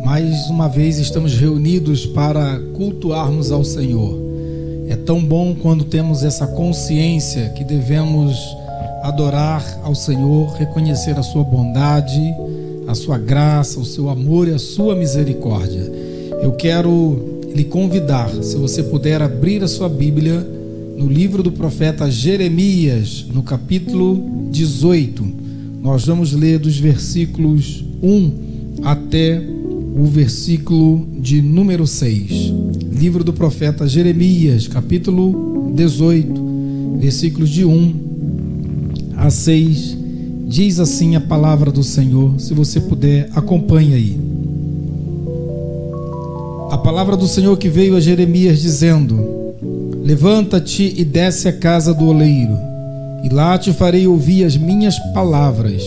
Mais uma vez estamos reunidos para cultuarmos ao Senhor. É tão bom quando temos essa consciência que devemos adorar ao Senhor, reconhecer a sua bondade, a sua graça, o seu amor e a sua misericórdia. Eu quero lhe convidar, se você puder abrir a sua Bíblia no livro do profeta Jeremias, no capítulo 18. Nós vamos ler dos versículos 1 até o versículo de número 6. Livro do profeta Jeremias, capítulo 18, versículos de 1 a 6. Diz assim a palavra do Senhor. Se você puder, acompanhe aí. A palavra do Senhor que veio a Jeremias dizendo: levanta-te e desce à casa do oleiro, e lá te farei ouvir as minhas palavras.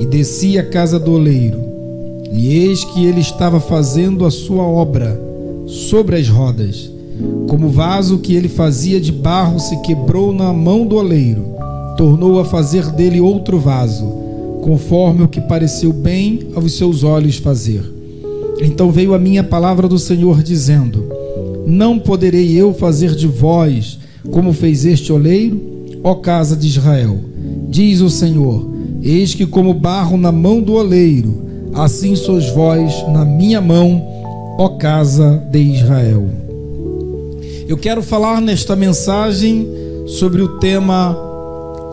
E desci à casa do oleiro, e eis que ele estava fazendo a sua obra sobre as rodas. Como o vaso que ele fazia de barro se quebrou na mão do oleiro, tornou a fazer dele outro vaso, conforme o que pareceu bem aos seus olhos fazer. Então veio a minha palavra do Senhor dizendo: não poderei eu fazer de vós como fez este oleiro, ó casa de Israel? Diz o Senhor: eis que como barro na mão do oleiro, assim sois vós na minha mão, ó casa de Israel. Eu quero falar nesta mensagem sobre o tema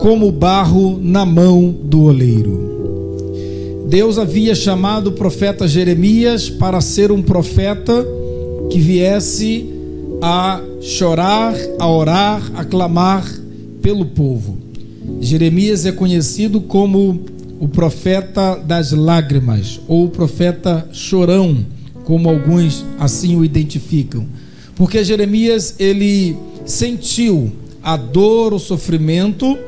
como barro na mão do oleiro. Deus havia chamado o profeta Jeremias para ser um profeta que viesse a chorar, a orar, a clamar pelo povo. Jeremias é conhecido como o profeta das lágrimas, ou o profeta chorão, como alguns assim o identificam, porque Jeremias, ele sentiu a dor, o sofrimento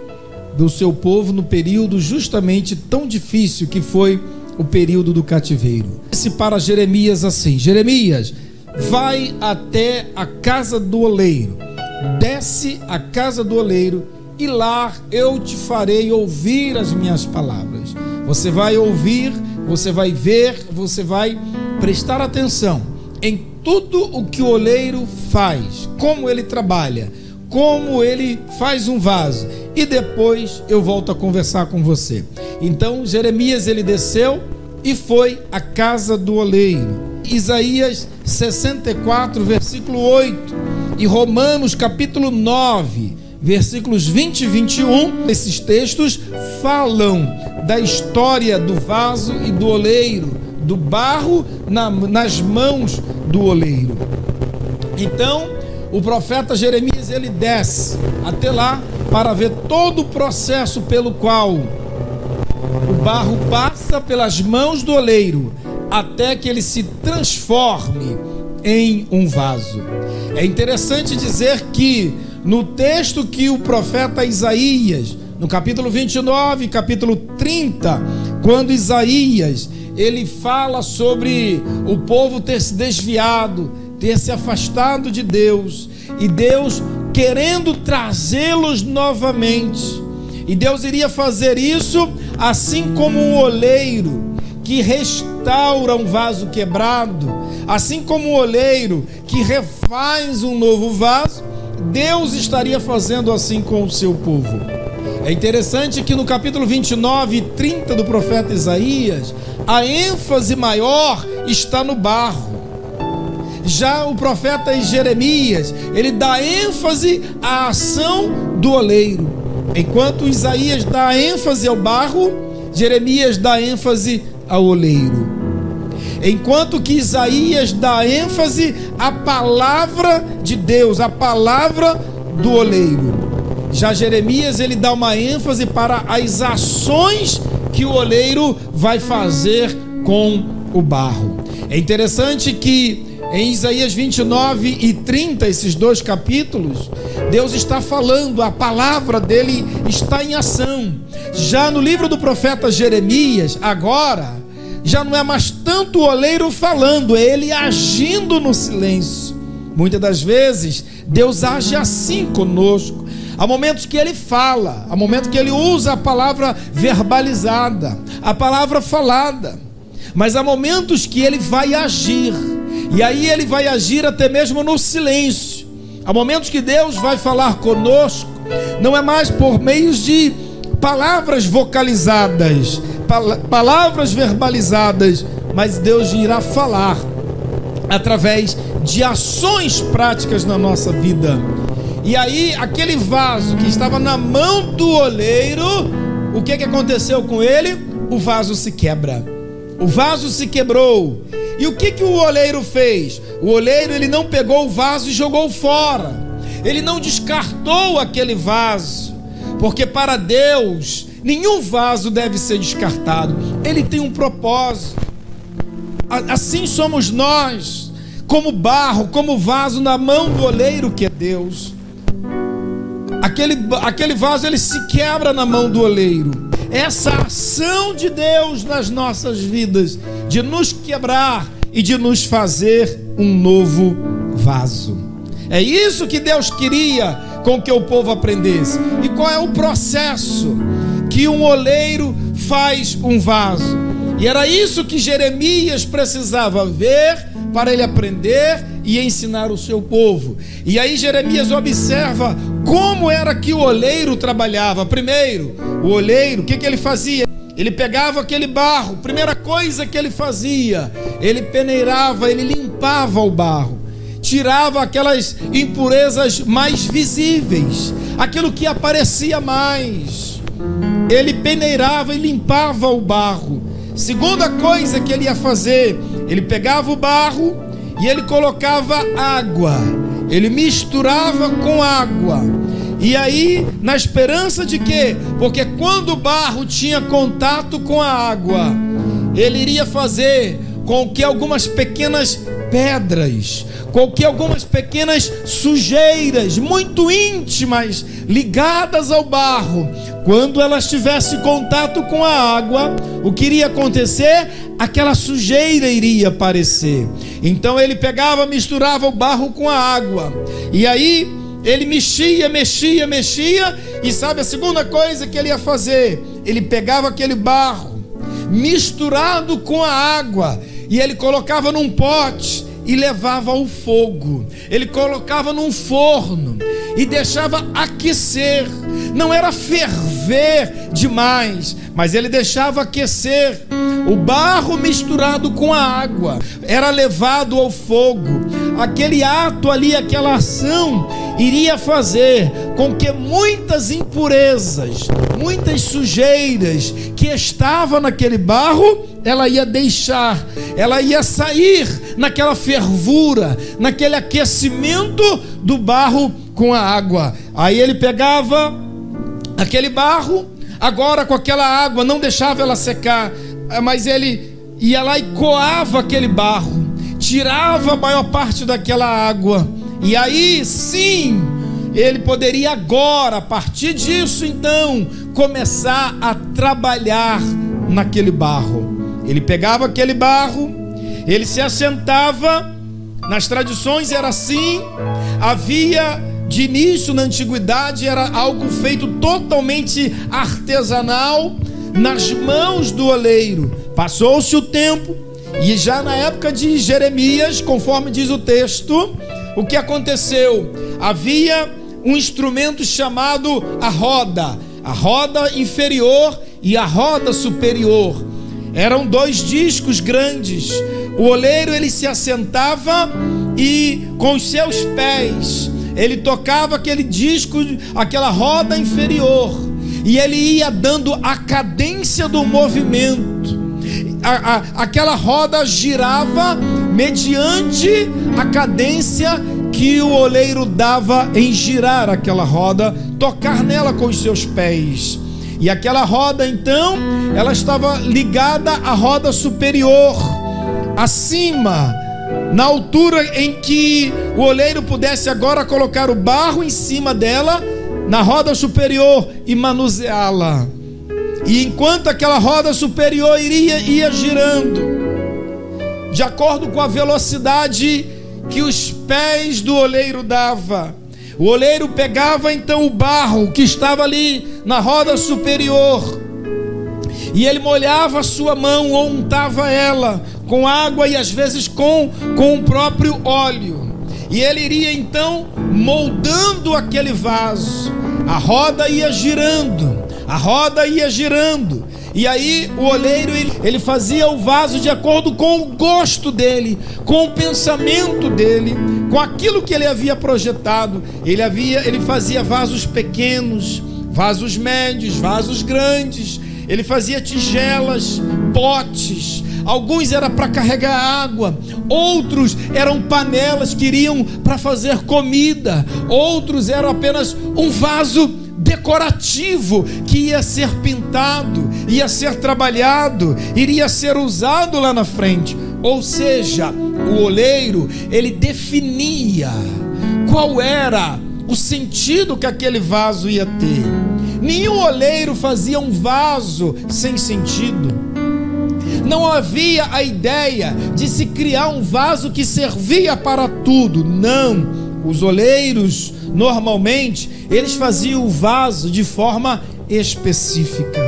do seu povo no período justamente tão difícil que foi o período do cativeiro. Disse para Jeremias assim: Jeremias, vai até a casa do oleiro, desce à casa do oleiro, e lá eu te farei ouvir as minhas palavras. Você vai ouvir, você vai ver, você vai prestar atenção em tudo o que o oleiro faz, como ele trabalha, como ele faz um vaso, e depois eu volto a conversar com você. Então Jeremias, ele desceu e foi à casa do oleiro. Isaías 64, versículo 8, e Romanos capítulo 9, versículos 20 e 21, esses textos falam da história do vaso e do oleiro, do barro nas mãos do oleiro. Então, o profeta Jeremias, ele desce até lá para ver todo o processo pelo qual o barro passa pelas mãos do oleiro, até que ele se transforme em um vaso. É interessante dizer que no texto que o profeta Isaías, no capítulo 29, capítulo 30, quando Isaías, ele fala sobre o povo ter se desviado, ter se afastado de Deus, e Deus querendo trazê-los novamente, e Deus iria fazer isso assim como um oleiro que restaura um vaso quebrado, assim como um oleiro que refaz um novo vaso, Deus estaria fazendo assim com o seu povo. É interessante que no capítulo 29 e 30 do profeta Isaías, a ênfase maior está no barro. Já o profeta Jeremias, ele dá ênfase à ação do oleiro. Enquanto Isaías dá ênfase ao barro, Jeremias dá ênfase ao oleiro. Enquanto que Isaías dá ênfase à palavra de Deus, à palavra do oleiro, já Jeremias, ele dá uma ênfase para as ações que o oleiro vai fazer com o barro. É interessante que em Isaías 29 e 30, esses dois capítulos, Deus está falando, a palavra dele está em ação. Já no livro do profeta Jeremias, agora, já não é mais tanto o oleiro falando, é ele agindo no silêncio. Muitas das vezes, Deus age assim conosco. Há momentos que ele fala, há momentos que ele usa a palavra verbalizada, a palavra falada. mas há momentos que ele vai agir, e aí ele vai agir até mesmo no silêncio. Há momentos que Deus vai falar conosco, não é mais por meio de palavras vocalizadas, palavras verbalizadas, mas Deus irá falar através de ações práticas na nossa vida. E aí, aquele vaso que estava na mão do oleiro, o que aconteceu com ele? O vaso se quebra. O vaso se quebrou. E o que o oleiro fez? O oleiro, ele não pegou o vaso e jogou fora. Ele não descartou aquele vaso, porque para Deus nenhum vaso deve ser descartado. Ele tem um propósito. Assim somos nós, como barro, como vaso na mão do oleiro que é Deus. Aquele vaso, ele se quebra na mão do oleiro. Essa ação de Deus nas nossas vidas, de nos quebrar e de nos fazer um novo vaso. É isso que Deus queria com que o povo aprendesse. E qual é o processo que um oleiro faz um vaso? E era isso que Jeremias precisava ver para ele aprender e ensinar o seu povo. E aí Jeremias observa como era que o oleiro trabalhava. Primeiro, o oleiro, o que ele fazia? Ele pegava aquele barro, primeira coisa que ele fazia, ele peneirava, ele limpava o barro, tirava aquelas impurezas mais visíveis, aquilo que aparecia mais. Ele peneirava e limpava o barro. Segunda coisa que ele ia fazer, ele pegava o barro e ele colocava água, ele misturava com água. E aí, na esperança de quê? Porque quando o barro tinha contato com a água, ele iria fazer com que algumas pequenas pedras, com que algumas pequenas sujeiras muito íntimas ligadas ao barro, quando elas tivessem contato com a água, o que iria acontecer? Aquela sujeira iria aparecer. Então ele pegava, misturava o barro com a água, e aí ele mexia, e sabe a segunda coisa que ele ia fazer? Ele pegava aquele barro misturado com a água e ele colocava num pote e levava ao fogo. Ele colocava num forno e deixava aquecer. Não era ferver demais, mas ele deixava aquecer. O barro misturado com a água era levado ao fogo. Aquele ato ali, aquela ação iria fazer com que muitas impurezas, muitas sujeiras que estavam naquele barro, ela ia deixar, ela ia sair naquela fervura, naquele aquecimento do barro com a água. Aí ele pegava aquele barro, agora com aquela água, não deixava ela secar, mas ele ia lá e coava aquele barro, tirava a maior parte daquela água, e aí sim, ele poderia agora, a partir disso então, começar a trabalhar naquele barro. Ele pegava aquele barro, ele se assentava, nas tradições era assim, havia de início na antiguidade, era algo feito totalmente artesanal, nas mãos do oleiro. Passou-se o tempo, e já na época de Jeremias, conforme diz o texto, o que aconteceu? Havia um instrumento chamado a roda inferior e a roda superior. Eram dois discos grandes. O oleiro, ele se assentava e com os seus pés ele tocava aquele disco, aquela roda inferior, e ele ia dando a cadência do movimento. Aquela roda girava mediante a cadência que o oleiro dava em girar aquela roda, tocar nela com os seus pés. E aquela roda então, ela estava ligada à roda superior, acima, na altura em que o oleiro pudesse agora colocar o barro em cima dela, na roda superior, e manuseá-la. E enquanto aquela roda superior ia girando, de acordo com a velocidade que os pés do oleiro dava, o oleiro pegava então o barro que estava ali na roda superior e ele molhava a sua mão ou untava ela com água e às vezes com o próprio óleo. E ele iria então moldando aquele vaso. A roda ia girando, a roda ia girando. E aí o oleiro, ele fazia o vaso de acordo com o gosto dele, com o pensamento dele, com aquilo que ele havia projetado. Ele fazia vasos pequenos, vasos médios, vasos grandes. Ele fazia tigelas, potes. Alguns era para carregar água, outros eram panelas que iriam para fazer comida, outros eram apenas um vaso decorativo que ia ser pintado, ia ser trabalhado, iria ser usado lá na frente. Ou seja, o oleiro, ele definia qual era o sentido que aquele vaso ia ter. Nenhum oleiro fazia um vaso sem sentido. Não havia a ideia de se criar um vaso que servia para tudo. Não, os oleiros normalmente eles faziam o vaso de forma específica.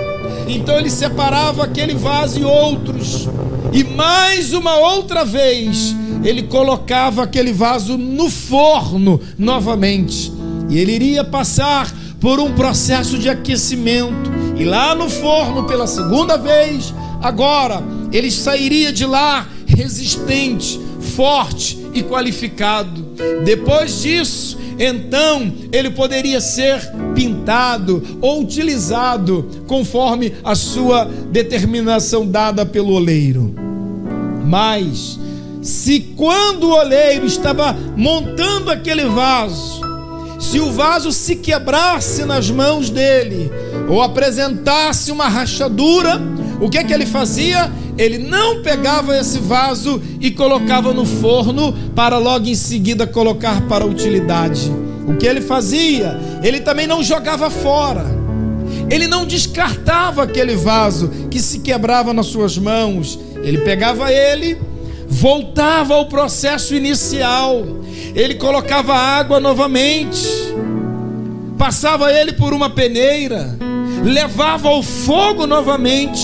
Então ele separava aquele vaso e outros, e mais uma outra vez ele colocava aquele vaso no forno novamente, e ele iria passar por um processo de aquecimento, e lá no forno pela segunda vez. Agora ele sairia de lá resistente, forte e qualificado. Depois disso, então ele poderia ser pintado ou utilizado conforme a sua determinação dada pelo oleiro. Mas se quando o oleiro estava montando aquele vaso, se o vaso se quebrasse nas mãos dele ou apresentasse uma rachadura, o que ele fazia? Ele não pegava esse vaso e colocava no forno para logo em seguida colocar para utilidade. O que ele fazia? Ele também não jogava fora. Ele não descartava aquele vaso que se quebrava nas suas mãos. Ele pegava ele, voltava ao processo inicial. Ele colocava água novamente, passava ele por uma peneira, levava ao fogo novamente,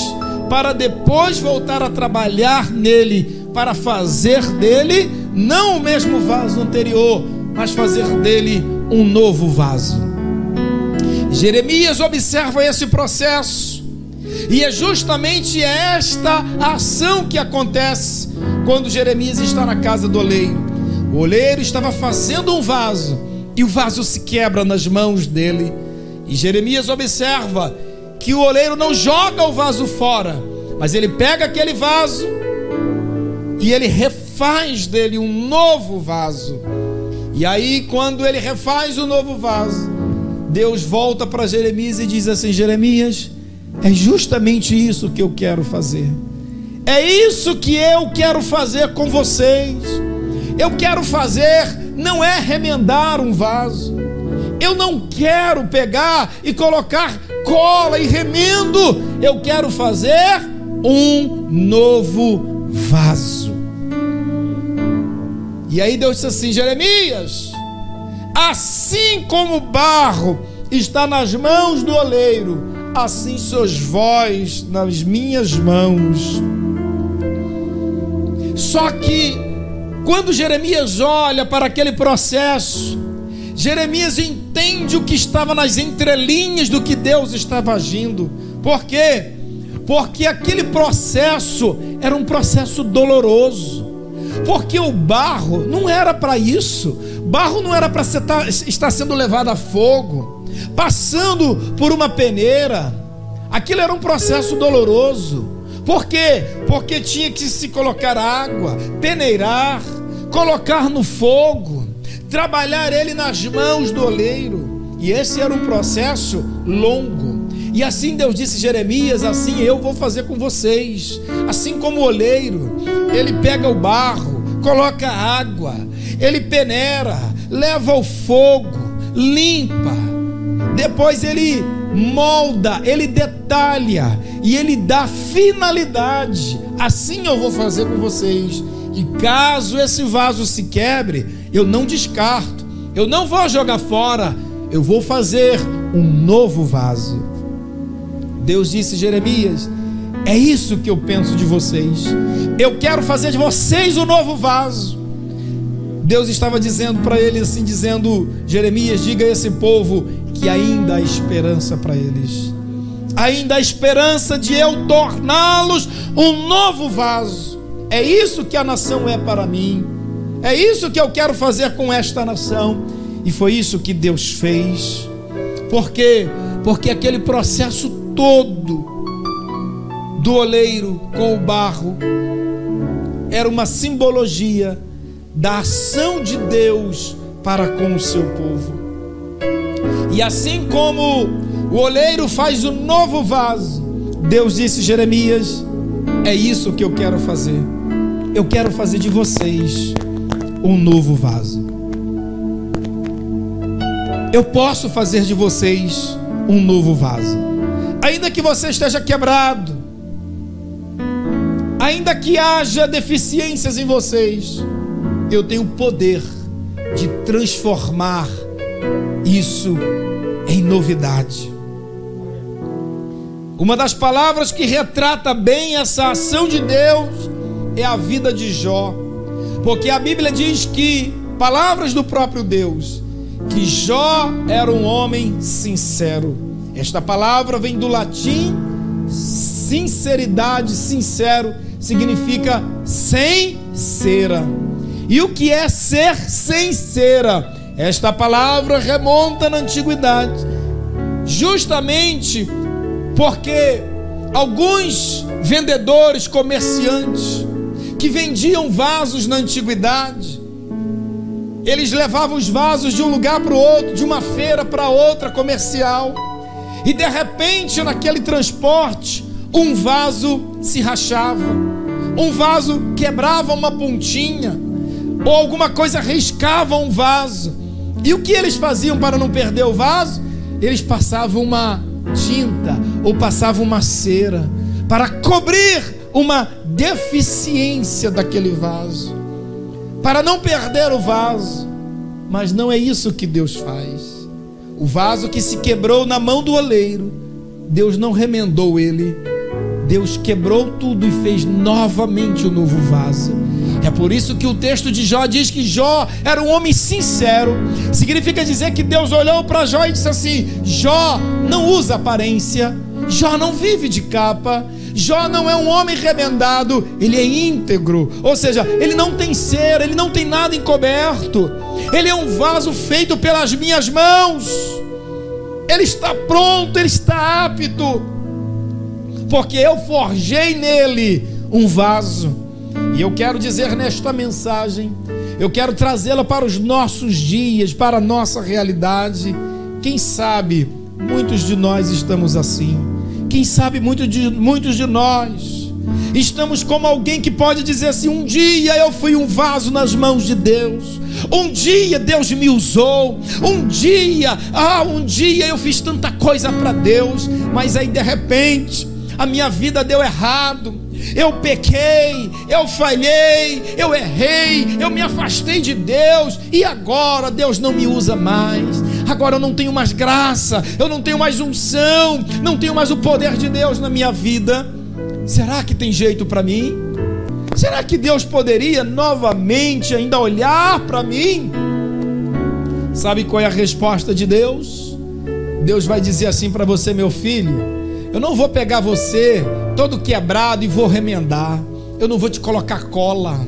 para depois voltar a trabalhar nele, para fazer dele não o mesmo vaso anterior, mas fazer dele um novo vaso. Jeremias observa esse processo, e é justamente esta ação que acontece quando Jeremias está na casa do oleiro. O oleiro estava fazendo um vaso, e o vaso se quebra nas mãos dele, e Jeremias observa que o oleiro não joga o vaso fora, mas ele pega aquele vaso e ele refaz dele um novo vaso. E aí, quando ele refaz o novo vaso, Deus volta para Jeremias e diz assim: Jeremias, é justamente isso que eu quero fazer. É isso que eu quero fazer com vocês. Eu quero fazer, não é remendar um vaso. Eu não quero pegar e colocar cola e remendo. Eu quero fazer um novo vaso. E aí Deus disse assim: Jeremias, assim como o barro está nas mãos do oleiro, assim sois vós nas minhas mãos. Só que quando Jeremias olha para aquele processo, Jeremias entende o que estava nas entrelinhas do que Deus estava agindo. Por quê? Porque aquele processo era um processo doloroso. Porque o barro não era para isso. Barro não era para estar sendo levado a fogo, passando por uma peneira. Aquilo era um processo doloroso. Por quê? Porque tinha que se colocar água, peneirar, colocar no fogo, trabalhar ele nas mãos do oleiro. E esse era um processo longo. E assim Deus disse: Jeremias, assim eu vou fazer com vocês. Assim como o oleiro, ele pega o barro, coloca água, ele peneira, leva ao fogo, limpa, depois ele molda, ele detalha e ele dá finalidade. Assim eu vou fazer com vocês. E caso esse vaso se quebre, eu não descarto, eu não vou jogar fora, eu vou fazer um novo vaso. Deus disse: Jeremias, É isso que eu penso de vocês. Eu quero fazer de vocês um novo vaso. Deus estava dizendo para ele assim, dizendo: Jeremias, diga a esse povo que ainda há esperança para eles. Ainda há esperança de eu torná-los um novo vaso. É isso que a nação é para mim. É isso que eu quero fazer com esta nação. E foi isso que Deus fez. Por quê? Porque aquele processo todo do oleiro com o barro era uma simbologia da ação de Deus para com o seu povo. E assim como o oleiro faz um novo vaso, Deus disse: Jeremias, é isso que eu quero fazer. Eu quero fazer de vocês um novo vaso. Eu posso fazer de vocês um novo vaso. Ainda que você esteja quebrado, ainda que haja deficiências em vocês, eu tenho o poder de transformar isso em novidade. Uma das palavras que retrata bem essa ação de Deus é a vida de Jó, porque a Bíblia diz que, palavras do próprio Deus, que Jó era um homem sincero. Esta palavra vem do latim sinceridade. Sincero significa sem cera. E o que é ser sem cera? Esta palavra remonta na antiguidade, justamente porque alguns vendedores, comerciantes que vendiam vasos na antiguidade, eles levavam os vasos de um lugar para o outro, de uma feira para outra comercial, e de repente naquele transporte um vaso se rachava, um vaso quebrava uma pontinha, ou alguma coisa riscava um vaso. E o que eles faziam para não perder o vaso? Eles passavam uma tinta ou passavam uma cera para cobrir uma deficiência daquele vaso, para não perder o vaso. Mas não é isso que Deus faz. O vaso que se quebrou na mão do oleiro, Deus não remendou ele. Deus quebrou tudo e fez novamente um novo vaso. É por isso que o texto de Jó diz que Jó era um homem sincero. Significa dizer que Deus olhou para Jó e disse assim: Jó não usa aparência, Jó não vive de capa, Jó não é um homem remendado, ele é íntegro. Ou seja, ele não tem cera, ele não tem nada encoberto. Ele é um vaso feito pelas minhas mãos. Ele está pronto, ele está apto, porque eu forjei nele um vaso. E eu quero dizer nesta mensagem, eu quero trazê-la para os nossos dias, para a nossa realidade. Quem sabe muitos de nós estamos assim. Quem sabe muitos de nós estamos como alguém que pode dizer assim: um dia eu fui um vaso nas mãos de Deus, um dia Deus me usou, um dia eu fiz tanta coisa para Deus, mas aí de repente a minha vida deu errado, eu pequei, eu falhei, eu errei, eu me afastei de Deus, e agora Deus não me usa mais, agora eu não tenho mais graça, eu não tenho mais unção, não tenho mais o poder de Deus na minha vida. Será que tem jeito para mim? Será que Deus poderia novamente ainda olhar para mim? Sabe qual é a resposta de Deus? Deus vai dizer assim para você: meu filho, eu não vou pegar você todo quebrado e vou remendar. Eu não vou te colocar cola,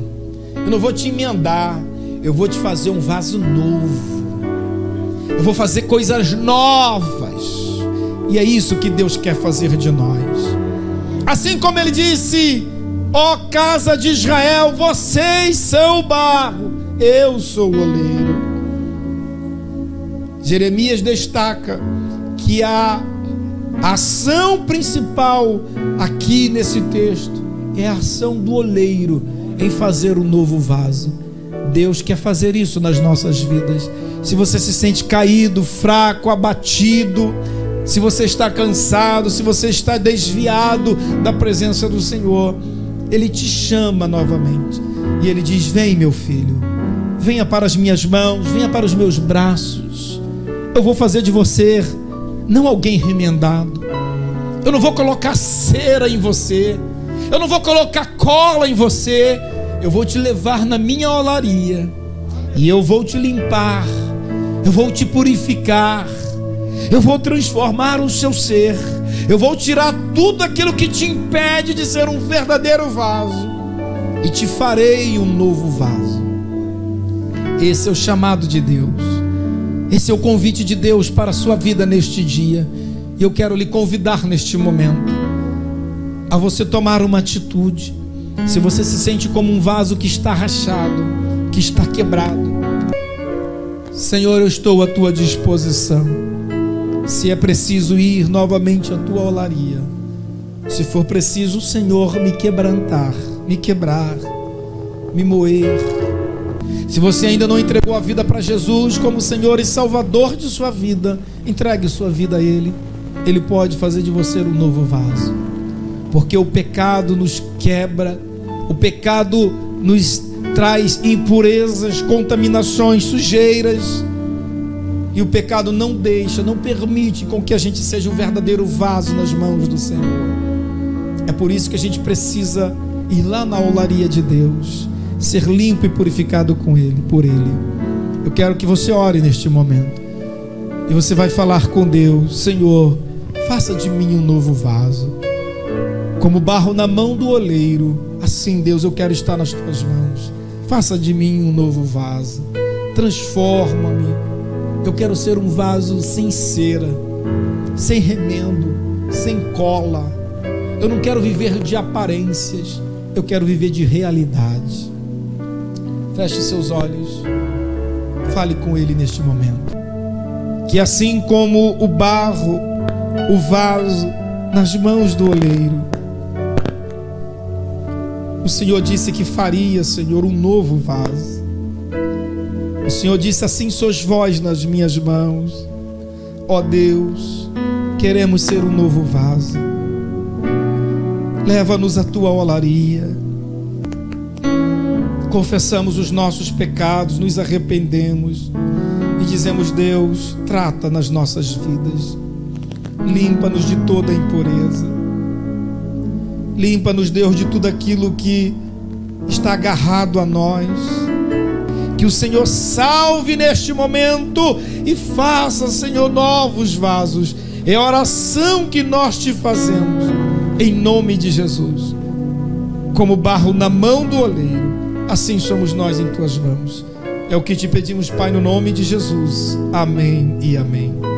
eu não vou te emendar. Eu vou te fazer um vaso novo. Eu vou fazer coisas novas. E é isso que Deus quer fazer de nós. Assim como ele disse: ó casa de Israel, vocês são o barro, eu sou o oleiro. Jeremias destaca que a ação principal aqui nesse texto é a ação do oleiro em fazer um novo vaso. Deus quer fazer isso nas nossas vidas. Se você se sente caído, fraco, abatido, se você está cansado, se você está desviado da presença do Senhor, Ele te chama novamente e Ele diz: vem, meu filho, venha para as minhas mãos, venha para os meus braços. Eu vou fazer de você não alguém remendado, Eu não vou colocar cera em você. Eu não vou colocar cola em você. Eu vou te levar na minha olaria. E eu vou te limpar. Eu vou te purificar. Eu vou transformar o seu ser. Eu vou tirar tudo aquilo que te impede de ser um verdadeiro vaso. E te farei um novo vaso. Esse é o chamado de Deus. Esse é o convite de Deus para a sua vida neste dia. E eu quero lhe convidar neste momento a você tomar uma atitude. Se você se sente como um vaso que está rachado, que está quebrado, Senhor, eu estou à tua disposição. Se é preciso ir novamente à tua olaria, se for preciso, Senhor, me quebrantar, me quebrar, me moer. Se você ainda não entregou a vida para Jesus como Senhor e Salvador de sua vida, entregue sua vida a Ele. Ele pode fazer de você um novo vaso. Porque o pecado nos quebra, o pecado nos traz impurezas, contaminações, sujeiras. E o pecado não deixa, não permite com que a gente seja um verdadeiro vaso nas mãos do Senhor. É por isso que a gente precisa ir lá na olaria de Deus, ser limpo e purificado com Ele, por Ele. Eu quero que você ore neste momento. E você vai falar com Deus: Senhor, faça de mim um novo vaso. Como barro na mão do oleiro, assim, Deus, eu quero estar nas tuas mãos. Faça de mim um novo vaso. Transforma-me. Eu quero ser um vaso sem cera, sem remendo, sem cola. Eu não quero viver de aparências. Eu quero viver de realidade. Feche seus olhos. Fale com Ele neste momento. Que assim como o barro, o vaso nas mãos do oleiro, o Senhor disse que faria, Senhor, um novo vaso. O Senhor disse: assim sois vós nas minhas mãos. Ó Deus, queremos ser um novo vaso. Leva-nos à tua olaria. Confessamos os nossos pecados, nos arrependemos e dizemos: Deus, trata nas nossas vidas. Limpa-nos de toda a impureza. Limpa-nos, Deus, de tudo aquilo que está agarrado a nós. Que o Senhor salve neste momento e faça, Senhor, novos vasos. É a oração que nós te fazemos, em nome de Jesus. Como barro na mão do oleiro, assim somos nós em tuas mãos. É o que te pedimos, Pai, no nome de Jesus. Amém e amém.